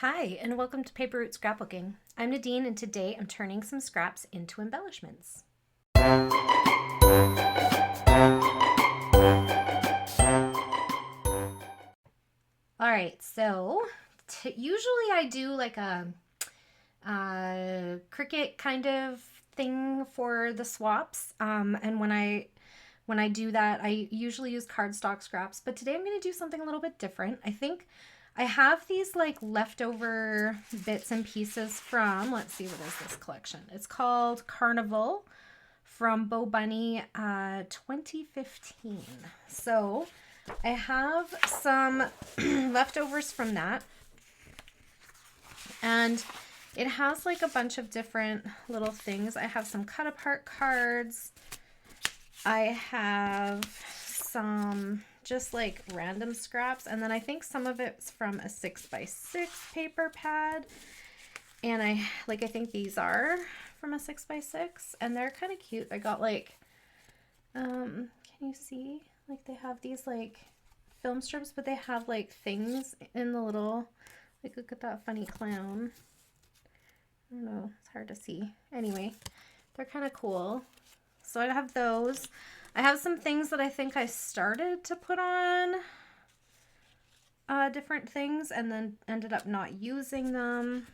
Hi, and welcome to Paper Root Scrapbooking. I'm Nadine, and today I'm turning some scraps into embellishments. All right, so usually I do like a Cricut kind of thing for the swaps, and when I do that, I usually use cardstock scraps. But today I'm going to do something a little bit different. I think I have these like leftover bits and pieces from, let's see, what is this collection? It's called Carnival from Bo Bunny 2015. So I have some leftovers from that. And it has like a bunch of different little things. I have some cut apart cards. I have some just like random scraps, and then I think some of it's from a 6x6 paper pad, and I think these are from a 6x6, and they're kind of cute. I got like can you see, like they have these like film strips, but they have like things in the little, like look at that funny clown. I don't know, it's hard to see. Anyway, they're kind of cool. So I have those. I have some things that I think I started to put on different things and then ended up not using them.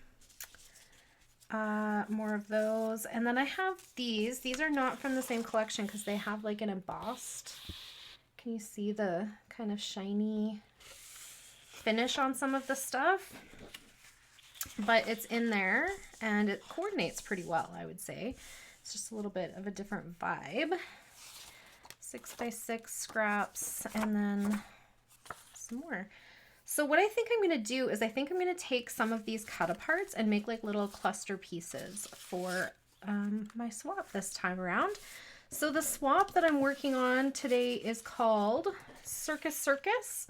More of those. And then I have these. These are not from the same collection because they have like an embossed. Can you see the kind of shiny finish on some of the stuff? But it's in there and it coordinates pretty well, I would say. It's just a little bit of a different vibe. 6x6 scraps and then some more. So what I think I'm going to do is I think I'm going to take some of these cut aparts and make like little cluster pieces for my swap this time around. So the swap that I'm working on today is called Circus.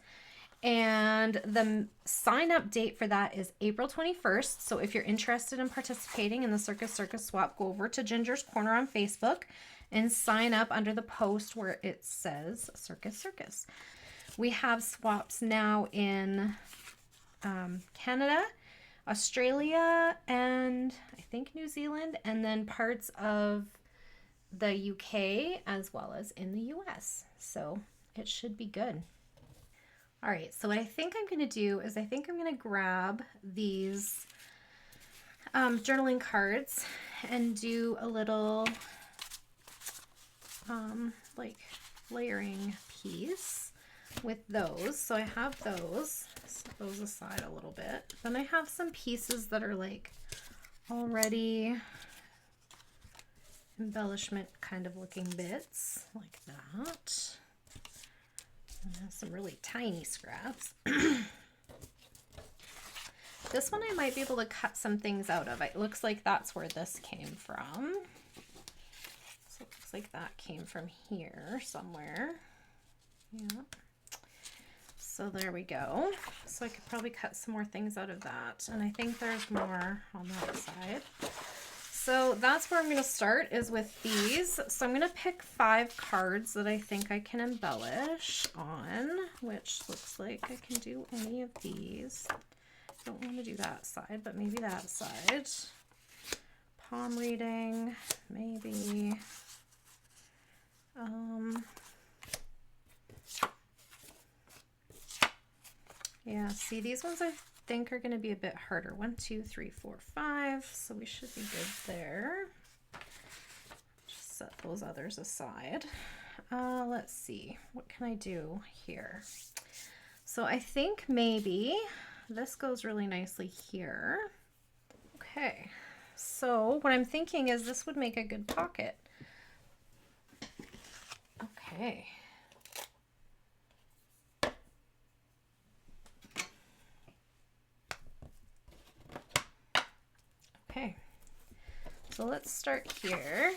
And the sign up date for that is April 21st. So if you're interested in participating in the Circus swap, go over to Ginger's Corner on Facebook and sign up under the post where it says Circus. We have swaps now in Canada, Australia, and I think New Zealand, and then parts of the UK as well as in the US. So it should be good. All right, so what I think I'm going to do is I think I'm going to grab these journaling cards and do a little like layering piece with those. So I have those. Set those aside a little bit. Then I have some pieces that are like already embellishment kind of looking bits like that. And some really tiny scraps. This one I might be able to cut some things out of. It looks like that's where this came from. So it looks like that came from here somewhere. Yeah. So there we go. So I could probably cut some more things out of that. And I think there's more on that side. So that's where I'm going to start, is with these. So I'm going to pick 5 cards that I think I can embellish on, which looks like I can do any of these. Don't want to do that side, but maybe that side. Palm reading, maybe. Yeah, see, these ones I think are going to be a bit harder. 1, 2, 3, 4, 5. So we should be good there. Just set those others aside. Let's see. What can I do here? So I think maybe this goes really nicely here. Okay. So what I'm thinking is this would make a good pocket. Okay. Okay, so let's start here,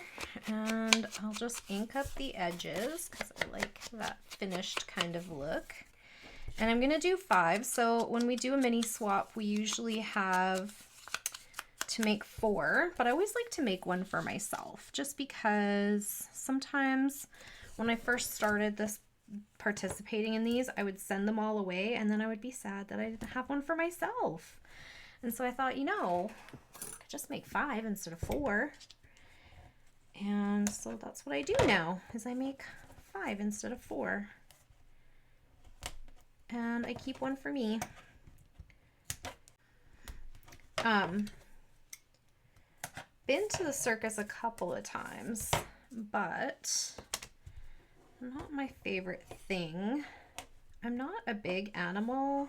and I'll just ink up the edges because I like that finished kind of look. And I'm gonna do 5. So when we do a mini swap, we usually have to make 4, but I always like to make one for myself, just because sometimes when I first started this participating in these, I would send them all away and then I would be sad that I didn't have one for myself. And so I thought, you know, I could just make 5 instead of 4. And so that's what I do now, is I make 5 instead of 4. And I keep one for me. Been to the circus a couple of times, but not my favorite thing. I'm not a big animal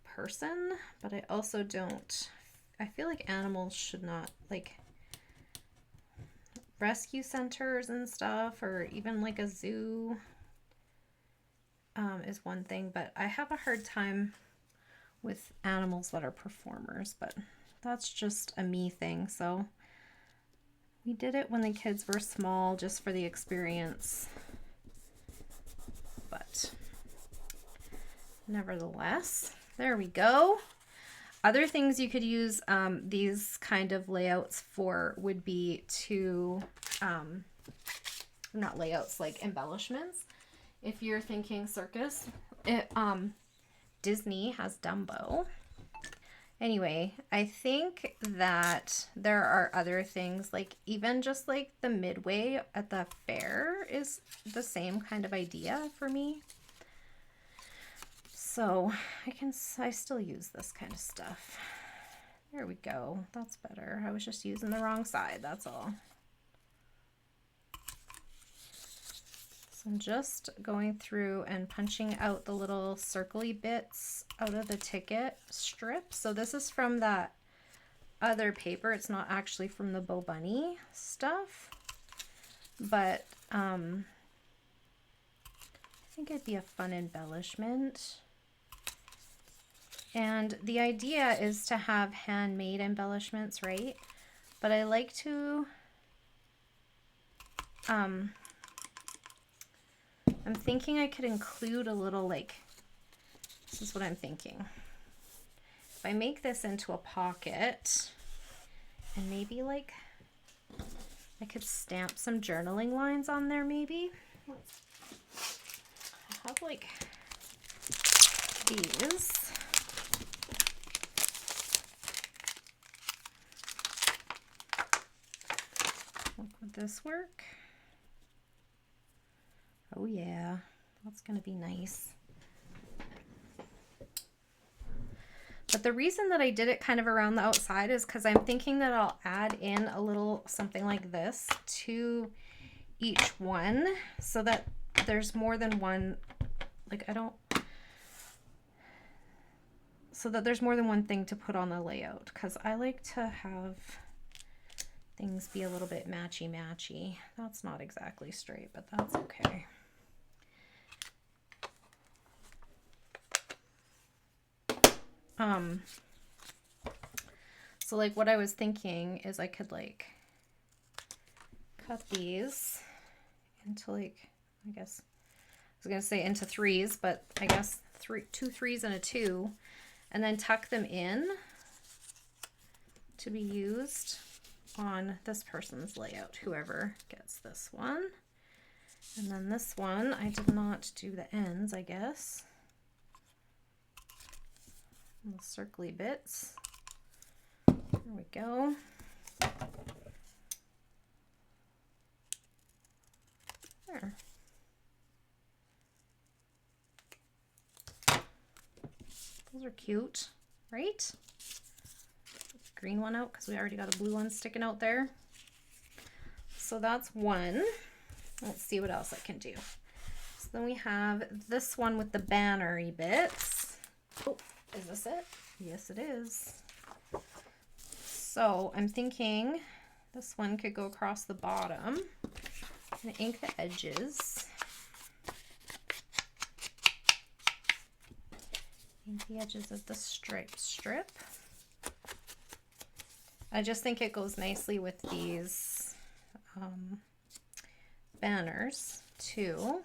person, but I also don't, I feel like animals should not, like rescue centers and stuff, or even like a zoo is one thing, but I have a hard time with animals that are performers, but that's just a me thing. So we did it when the kids were small just for the experience, but nevertheless, there we go. Other things you could use these kind of layouts for would be to, not layouts, like embellishments. If you're thinking circus, Disney has Dumbo. Anyway, I think that there are other things, like even just like the midway at the fair is the same kind of idea for me. So I still use this kind of stuff. There we go. That's better. I was just using the wrong side, that's all. So I'm just going through and punching out the little circly bits out of the ticket strip. So this is from that other paper. It's not actually from the Bo Bunny stuff, but I think it'd be a fun embellishment. And the idea is to have handmade embellishments, right? But I like to, I'm thinking I could include a little, like, this is what I'm thinking. If I make this into a pocket, and maybe like, I could stamp some journaling lines on there maybe. I have like these. Would this work? Oh yeah, that's gonna be nice. But the reason that I did it kind of around the outside is because I'm thinking that I'll add in a little something like this to each one so that there's more than one, like so that there's more than one thing to put on the layout, because I like to have things be a little bit matchy-matchy. That's not exactly straight, but that's okay. So like what I was thinking is I could like cut these into like, I guess I was gonna say into 3s, but I guess 2 3s and a 2, and then tuck them in to be used on this person's layout, whoever gets this one. And then this one, I did not do the ends, I guess. Little circly bits. There we go. There. Those are cute, right? Green one out because we already got a blue one sticking out there. So that's one. Let's see what else I can do. So then we have this one with the banner-y bits. Oh, is this it? Yes, it is. So I'm thinking this one could go across the bottom. I'm gonna ink the edges. Ink the edges of the strip. I just think it goes nicely with these banners too.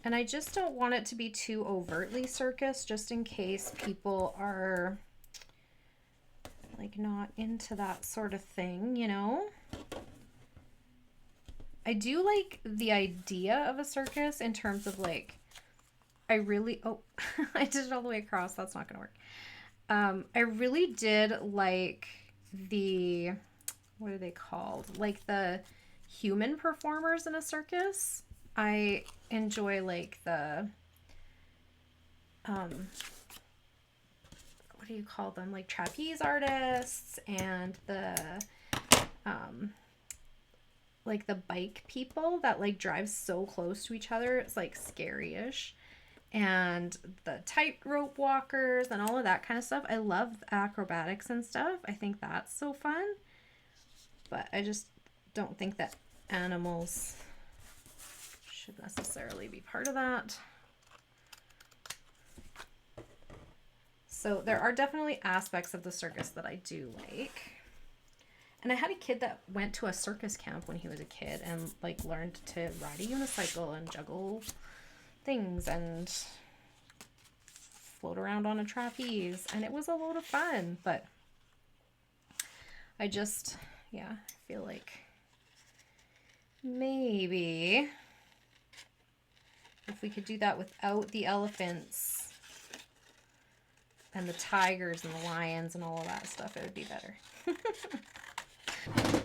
And I just don't want it to be too overtly circus, just in case people are like not into that sort of thing, you know? I do like the idea of a circus in terms of like, I really, oh, I did it all the way across. That's not going to work. I really did like the, what are they called? Like the human performers in a circus. I enjoy like the, what do you call them? Like trapeze artists and the, like the bike people that like drive so close to each other. It's like scary-ish. And the tightrope walkers and all of that kind of stuff. I love acrobatics and stuff. I think that's so fun. But I just don't think that animals should necessarily be part of that. So there are definitely aspects of the circus that I do like. And I had a kid that went to a circus camp when he was a kid and like learned to ride a unicycle and juggle things and float around on a trapeze, and it was a load of fun. But I just, yeah, I feel like maybe if we could do that without the elephants and the tigers and the lions and all of that stuff, it would be better. Let's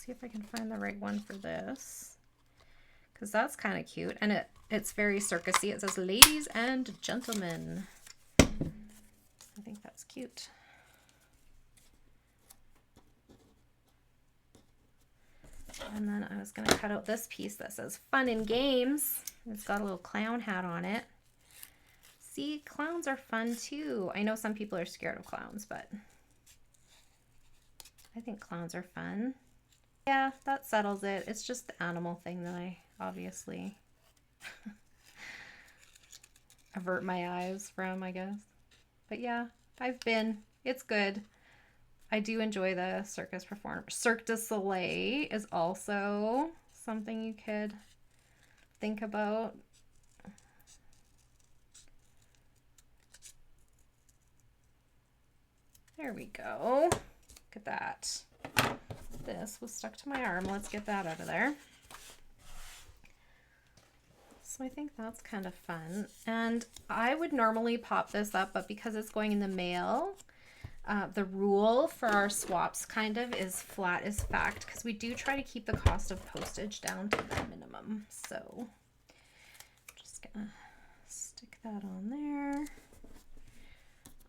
see if I can find the right one for this, because that's kind of cute, and it's very circusy. It says ladies and gentlemen. I think that's cute. And then I was going to cut out this piece that says fun and games. It's got a little clown hat on it. See, clowns are fun too. I know some people are scared of clowns, but I think clowns are fun. Yeah, that settles it. It's just the animal thing that I obviously avert my eyes from, I guess. But yeah, I've been. It's good. I do enjoy the circus performers. Cirque du Soleil is also something you could think about. There we go. Look at that. This was stuck to my arm. Let's get that out of there. So I think that's kind of fun. And I would normally pop this up, but because it's going in the mail, the rule for our swaps kind of is flat is fact, because we do try to keep the cost of postage down to the minimum. So I'm just gonna stick that on there.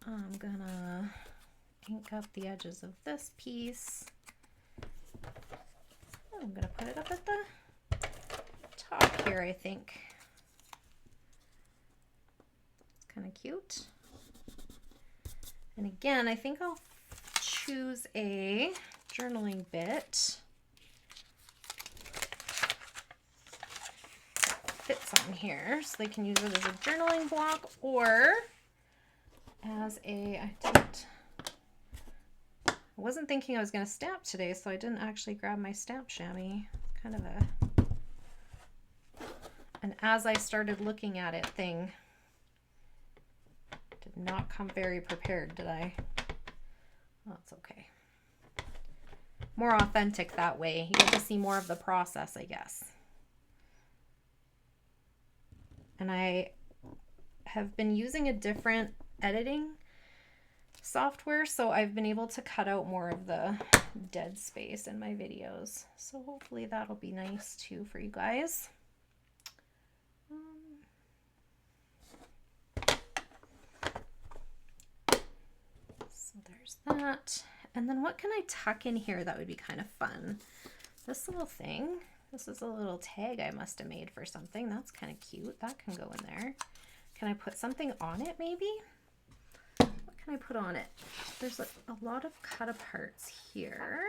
I'm gonna ink up the edges of this piece. I'm gonna put it up at the top here, I think. It's kind of cute. And again, I think I'll choose a journaling bit that fits on here so they can use it as a journaling block or as a, I wasn't thinking I was going to stamp today, so I didn't actually grab my stamp chamois. Kind of an as I started looking at it thing. Did not come very prepared, did I? Well, that's okay. More authentic that way. You get to see more of the process, I guess. And I have been using a different editing software, so I've been able to cut out more of the dead space in my videos. So hopefully that'll be nice too for you guys. So there's that. And then what can I tuck in here that would be kind of fun? This little thing. This is a little tag I must have made for something. That's kind of cute. That can go in there. Can I put something on it maybe? What can I put on it? There's a lot of cut aparts here.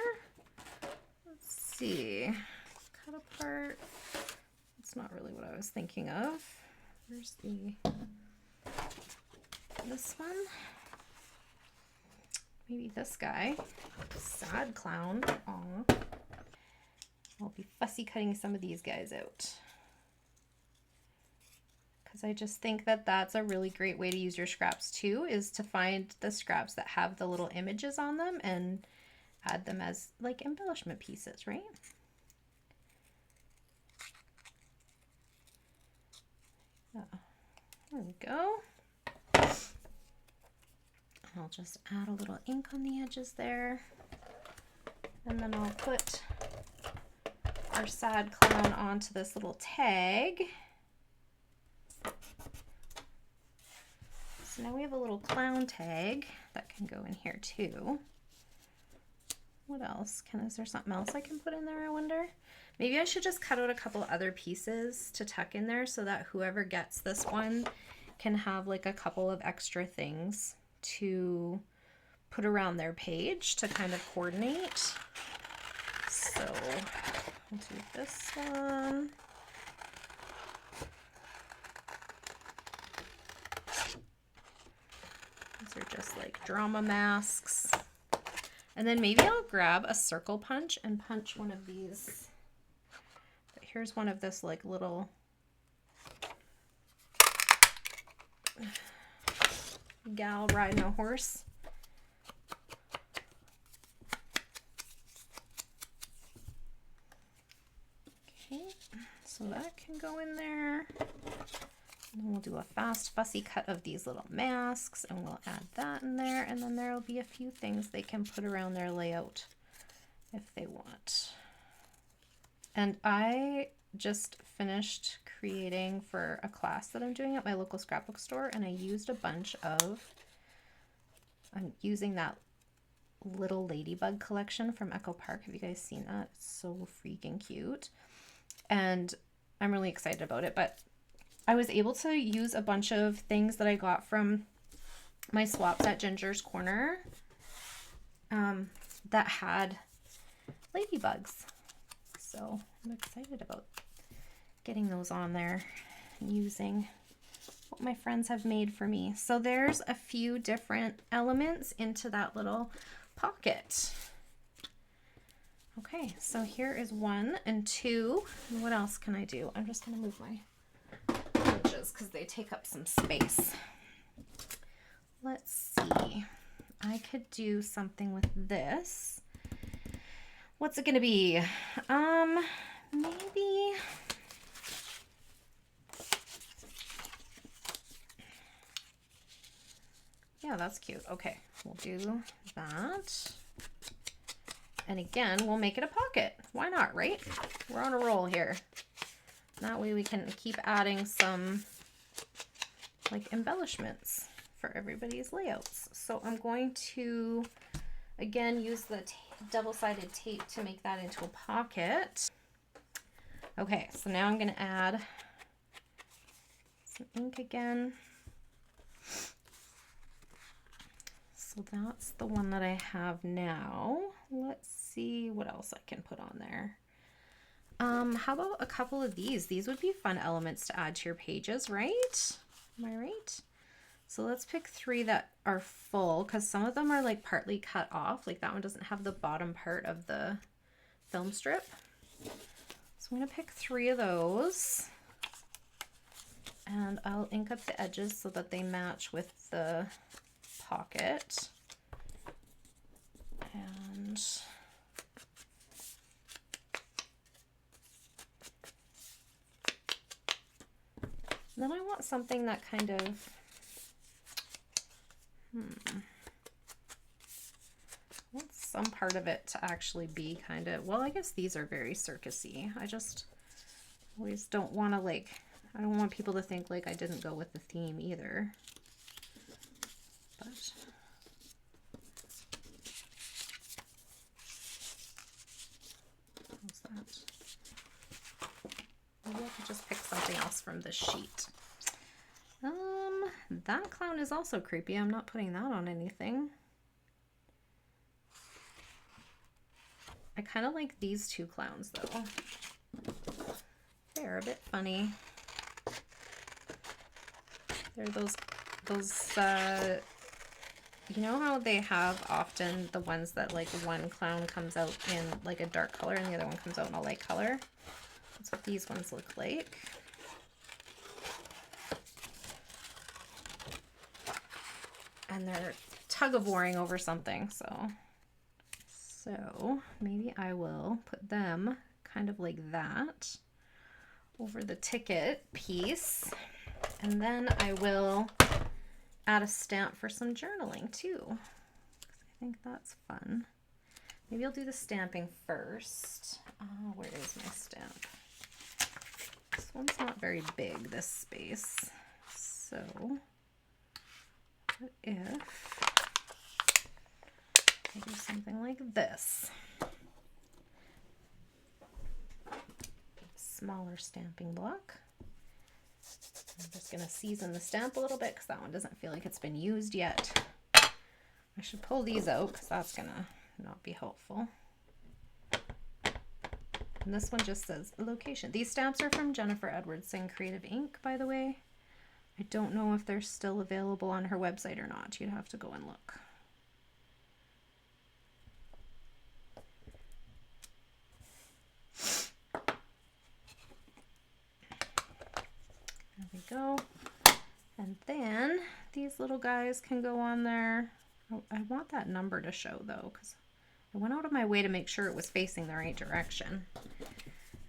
Let's see. Cut apart. That's not really what I was thinking of. Where's this one? Maybe this guy. Sad clown. Aw. I'll be fussy cutting some of these guys out. Because I just think that that's a really great way to use your scraps too, is to find the scraps that have the little images on them and add them as like embellishment pieces, right? There we go. I'll just add a little ink on the edges there. And then I'll put our sad clown onto this little tag. So now we have a little clown tag that can go in here too. What else? Is there something else I can put in there, I wonder? Maybe I should just cut out a couple other pieces to tuck in there so that whoever gets this one can have like a couple of extra things to put around their page to kind of coordinate. So I'll do this one. These are just like drama masks. And then maybe I'll grab a circle punch and punch one of these. But here's one of this like little gal riding a horse. Okay, so that can go in there. And then we'll do a fast, fussy cut of these little masks, and we'll add that in there, and then there'll be a few things they can put around their layout if they want. And I just finished creating for a class that I'm doing at my local scrapbook store, and I used a bunch of, I'm using that little ladybug collection from Echo Park. Have you guys seen that? It's so freaking cute. And I'm really excited about it, but I was able to use a bunch of things that I got from my swaps at Ginger's Corner that had ladybugs. So I'm excited about getting those on there and using what my friends have made for me. So there's a few different elements into that little pocket. Okay, so here is 1 and 2. And what else can I do? I'm just going to move my punches because they take up some space. Let's see. I could do something with this. What's it going to be? Maybe... Yeah, that's cute. Okay, we'll do that. And again, we'll make it a pocket. Why not, right? We're on a roll here. That way we can keep adding some like embellishments for everybody's layouts. So I'm going to, again, use the double-sided tape to make that into a pocket. Okay, so now I'm going to add some ink again. So that's the one that I have now. Let's see what else I can put on there. How about a couple of these? These would be fun elements to add to your pages, right? Am I right? So let's pick 3 that are full, because some of them are like partly cut off. Like that one doesn't have the bottom part of the film strip. So I'm going to pick 3 of those. And I'll ink up the edges so that they match with the pocket. And then I want something that kind of, I want some part of it to actually be kind of, well, I guess these are very circusy. I just always don't want to like, I don't want people to think like I didn't go with the theme either. But how's that? Maybe I could just pick something else from this sheet. That clown is also creepy. I'm not putting that on anything. I kind of like these 2 clowns though. They're a bit funny. They're those you know how they have often the ones that like one clown comes out in like a dark color and the other one comes out in a light color? That's what these ones look like. And they're tug-of-warring over something, so maybe I will put them kind of like that over the ticket piece. And then I will add a stamp for some journaling too. I think that's fun. Maybe I'll do the stamping first. Where is my stamp? This one's not very big, this space. So what if I do something like this? Smaller stamping block. I'm just going to season the stamp a little bit because that one doesn't feel like it's been used yet. I should pull these out because that's going to not be helpful. And this one just says location. These stamps are from Jennifer Edwardson Creative Ink, by the way. I don't know if they're still available on her website or not. You'd have to go and look. There we go. And then these little guys can go on there. Oh, I want that number to show though, because I went out of my way to make sure it was facing the right direction.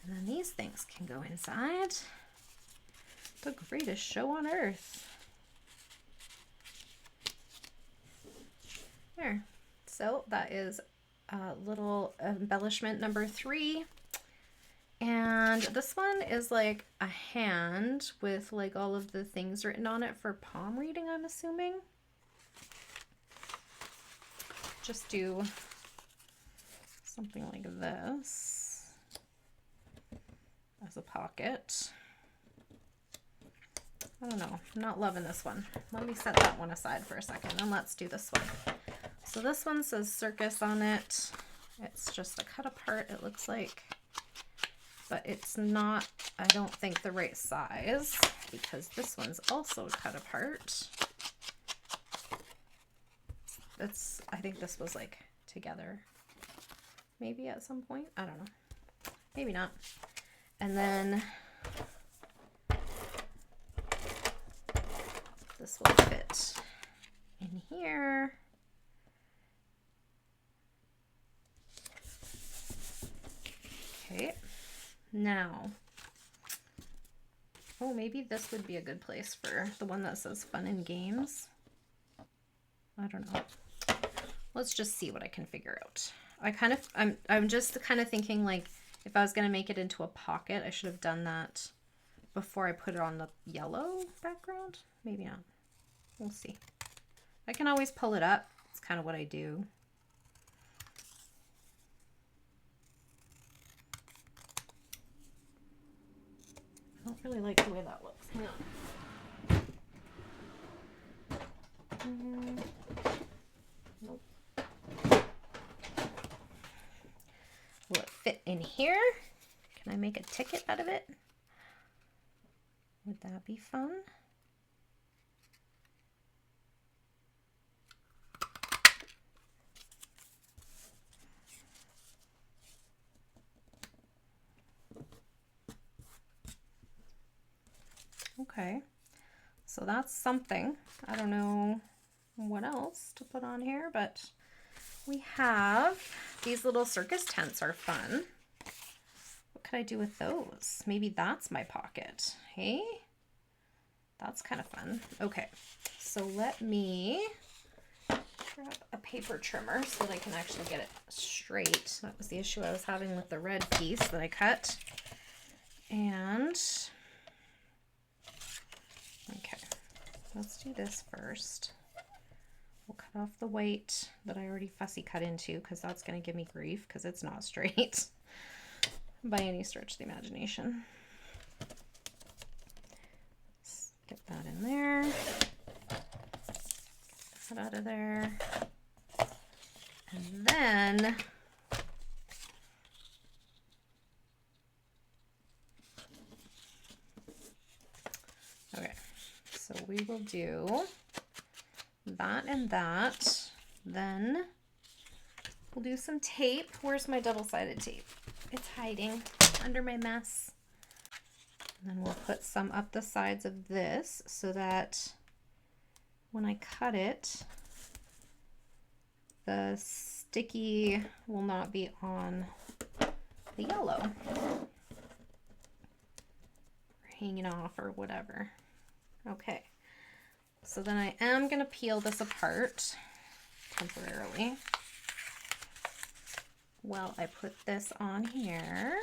And then these things can go inside. The greatest show on earth. There. So that is a little embellishment number 3. And this one is like a hand with like all of the things written on it for palm reading, I'm assuming. Just do something like this as a pocket. I don't know. I'm not loving this one. Let me set that one aside for a second and let's do this one. So this one says Circus on it. It's just a cut apart, it looks like. But it's not, I don't think, the right size because this one's also cut apart. I think this was like together maybe at some point. I don't know. Maybe not. And then this will fit in here. Okay. Now, oh, maybe this would be a good place for the one that says fun and games. I don't know. Let's just see what I can figure out. I'm just kind of thinking like if I was going to make it into a pocket, I should have done that before I put it on the yellow background. Maybe not. We'll see. I can always pull it up. It's kind of what I do. I don't really like the way that looks. Hang on. Nope. Will it fit in here? Can I make a ticket out of it? Would that be fun? Okay, so that's something. I don't know what else to put on here, but we have these little circus tents are fun. What could I do with those? Maybe that's my pocket. Hey, that's kind of fun. Okay, so let me grab a paper trimmer so that I can actually get it straight. That was the issue I was having with the red piece that I cut. And okay, let's do this first. We'll cut off the white that I already fussy cut into because that's going to give me grief because it's not straight by any stretch of the imagination. Let's get that in there. Get that out of there. And then okay. So we will do that and that. Then we'll do some tape. Where's my double-sided tape? It's hiding under my mess. And then we'll put some up the sides of this so that when I cut it, the sticky will not be on the yellow. Or hanging off or whatever. Okay, so then I am going to peel this apart temporarily while I put this on here.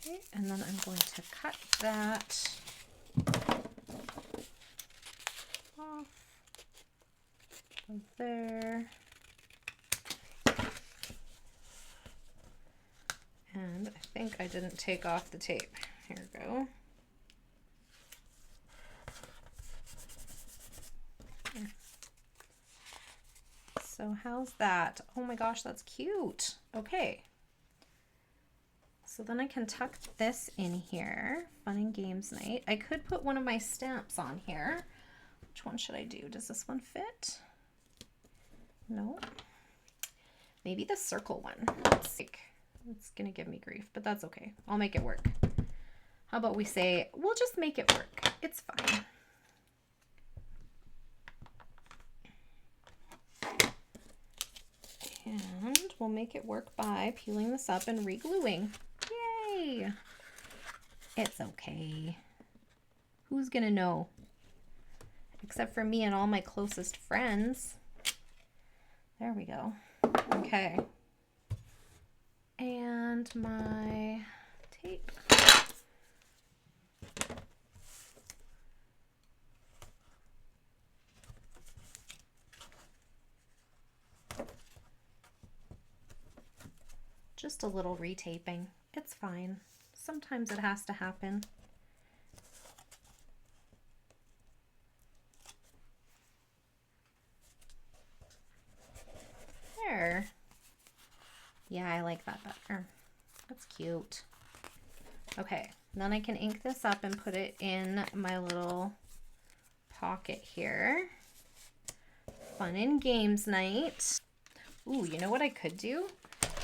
Okay, and then I'm going to cut that off of there. And I think I didn't take off the tape. Here we go. There. So how's that? Oh my gosh, that's cute. Okay. So then I can tuck this in here. Fun and games night. I could put one of my stamps on here. Which one should I do? Does this one fit? No. Maybe the circle one. It's gonna give me grief, but that's okay. I'll make it work. How about we say, we'll just make it work. It's fine. And we'll make it work by peeling this up and re-gluing. Yay! It's okay. Who's gonna know? Except for me and all my closest friends. There we go. Okay. And my tape. Just a little retaping. It's fine. Sometimes it has to happen. There. Yeah, I like that better. That's cute. Okay, then I can ink this up and put it in my little pocket here. Fun and games night. Ooh, you know what I could do?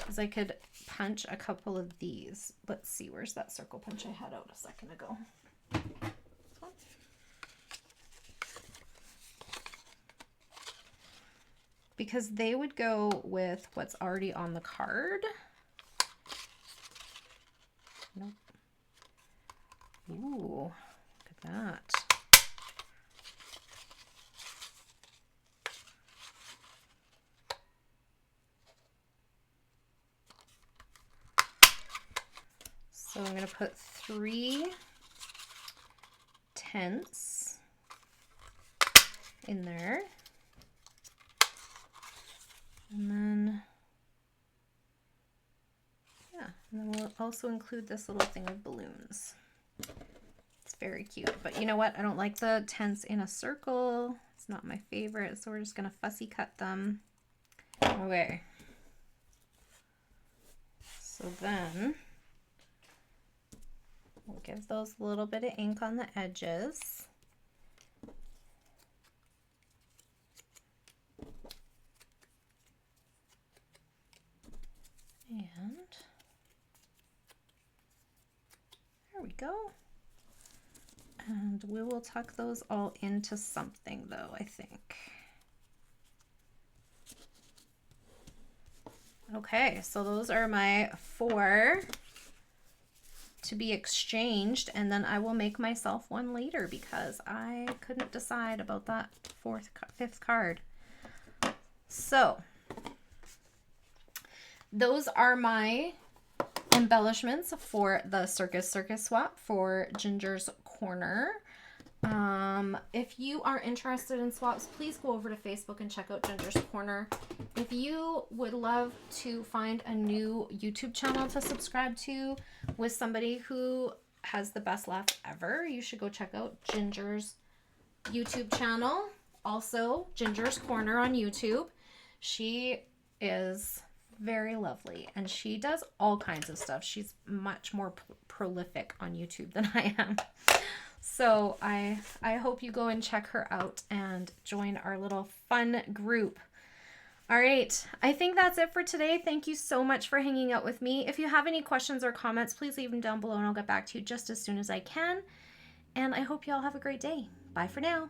Is I could punch a couple of these. Let's see, where's that circle punch I had out a second ago? This one? Because they would go with what's already on the card. Nope. Ooh, look at that. So I'm going to put 3 tenths in there. And then, yeah, and then we'll also include this little thing of balloons. It's very cute, but you know what? I don't like the tenths in a circle. It's not my favorite, so we're just gonna fussy cut them. Okay. So then, we'll give those a little bit of ink on the edges. And there we go. And we will tuck those all into something though, I think. Okay, so those are my 4 to be exchanged, and then I will make myself one later because I couldn't decide about that 5th card. So those are my embellishments for the Circus swap for Ginger's Corner. If you are interested in swaps, please go over to Facebook and check out Ginger's Corner. If you would love to find a new YouTube channel to subscribe to with somebody who has the best laugh ever, you should go check out Ginger's YouTube channel. Also, Ginger's Corner on YouTube. She is very lovely and she does all kinds of stuff. She's much more prolific on YouTube than I am. So I hope you go and check her out and join our little fun group. All right, I think that's it for today. Thank you so much for hanging out with me. If you have any questions or comments, please leave them down below and I'll get back to you just as soon as I can. And I hope you all have a great day. Bye for now.